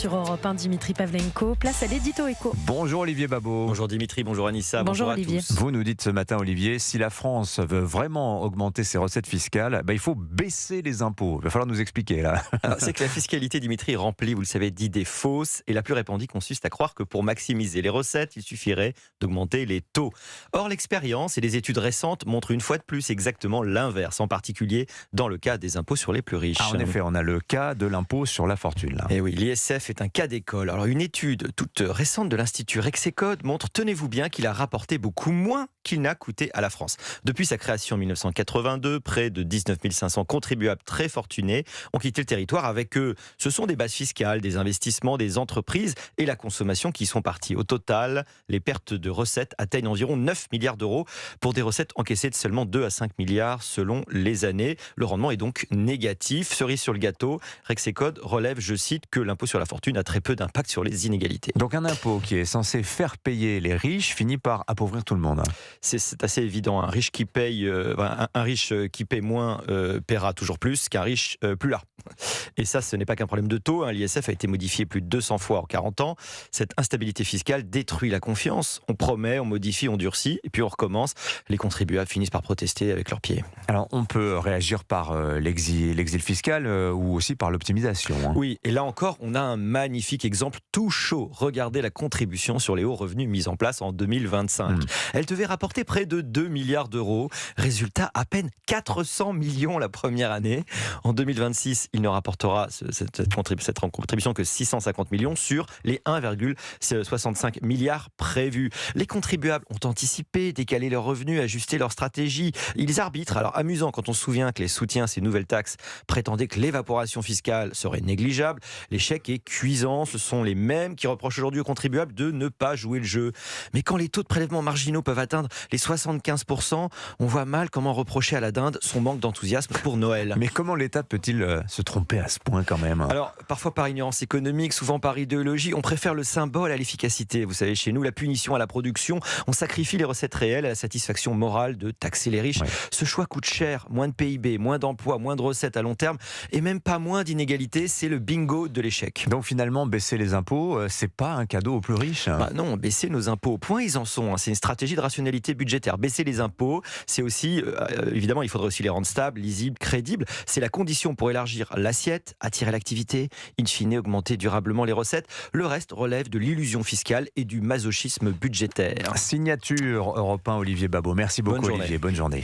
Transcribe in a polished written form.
sur Europe 1, Dimitri Pavlenko. Place à l'édito éco. Bonjour Olivier Babot. Bonjour Dimitri, bonjour Anissa, Bonjour à Olivier. tous. Vous nous dites ce matin Olivier, si la France veut vraiment augmenter ses recettes fiscales, il faut baisser les impôts. Il va falloir nous expliquer là. Alors, c'est que la fiscalité, Dimitri, est remplie, vous le savez, d'idées fausses, et la plus répandue consiste à croire que pour maximiser les recettes, il suffirait d'augmenter les taux. Or, l'expérience et les études récentes montrent une fois de plus exactement l'inverse, en particulier dans le cas des impôts sur les plus riches. En effet, on a le cas de l'impôt sur la fortune. Là. Et oui, l'ISF est un cas d'école. Alors, une étude toute récente de l'Institut Rexecode montre, tenez-vous bien, qu'il a rapporté beaucoup moins qu'il n'a coûté à la France. Depuis sa création en 1982, près de 19 500 contribuables très fortunés ont quitté le territoire. Avec eux, ce sont des bases fiscales, des investissements, des entreprises et la consommation qui sont partis. Au total, les pertes de recettes atteignent environ 9 milliards d'euros pour des recettes encaissées de seulement 2 à 5 milliards selon les années. Le rendement est donc négatif. Cerise sur le gâteau, Rexecode relève, je cite, que l'impôt sur la fortune a très peu d'impact sur les inégalités. Donc un impôt qui est censé faire payer les riches finit par appauvrir tout le monde. C'est assez évident. Un riche qui paye moins paiera toujours plus qu'un riche plus là. Et ça, ce n'est pas qu'un problème de taux. L'ISF a été modifié plus de 200 fois en 40 ans. Cette instabilité fiscale détruit la confiance. On promet, on modifie, on durcit, et puis on recommence. Les contribuables finissent par protester avec leurs pieds. Alors on peut réagir par l'exil fiscal ou aussi par l'optimisation. Oui, et là encore, on a un magnifique exemple tout chaud. Regardez la contribution sur les hauts revenus mise en place en 2025. Elle devait rapporter près de 2 milliards d'euros. Résultat, à peine 400 millions la première année. En 2026, il ne rapportera cette contribution que 650 millions sur les 1,65 milliards prévus. Les contribuables ont anticipé, décalé leurs revenus, ajusté leur stratégie. Ils arbitrent. Alors amusant quand on se souvient que les soutiens à ces nouvelles taxes prétendaient que l'évaporation fiscale serait négligeable. L'échec est cuisant. Ce sont les mêmes qui reprochent aujourd'hui aux contribuables de ne pas jouer le jeu. Mais quand les taux de prélèvement marginaux peuvent atteindre les 75%, on voit mal comment reprocher à la dinde son manque d'enthousiasme pour Noël. Mais comment l'État peut-il se tromper à ce point quand même ? Alors, parfois par ignorance économique, souvent par idéologie, on préfère le symbole à l'efficacité. Vous savez, chez nous, la punition à la production, on sacrifie les recettes réelles à la satisfaction morale de taxer les riches. Ouais. Ce choix coûte cher, moins de PIB, moins d'emplois, moins de recettes à long terme, et même pas moins d'inégalités, c'est le bingo de l'échec. Donc finalement, baisser les impôts, c'est pas un cadeau aux plus riches. Non, baisser nos impôts, au point ils en sont. C'est une stratégie de rationalité budgétaire. Baisser les impôts, c'est aussi, évidemment, il faudrait aussi les rendre stables, lisibles, crédibles. C'est la condition pour élargir l'assiette, attirer l'activité, in fine augmenter durablement les recettes. Le reste relève de l'illusion fiscale et du masochisme budgétaire. Signature Europe 1, Olivier Babot. Merci beaucoup Bonne journée. Olivier, bonne journée.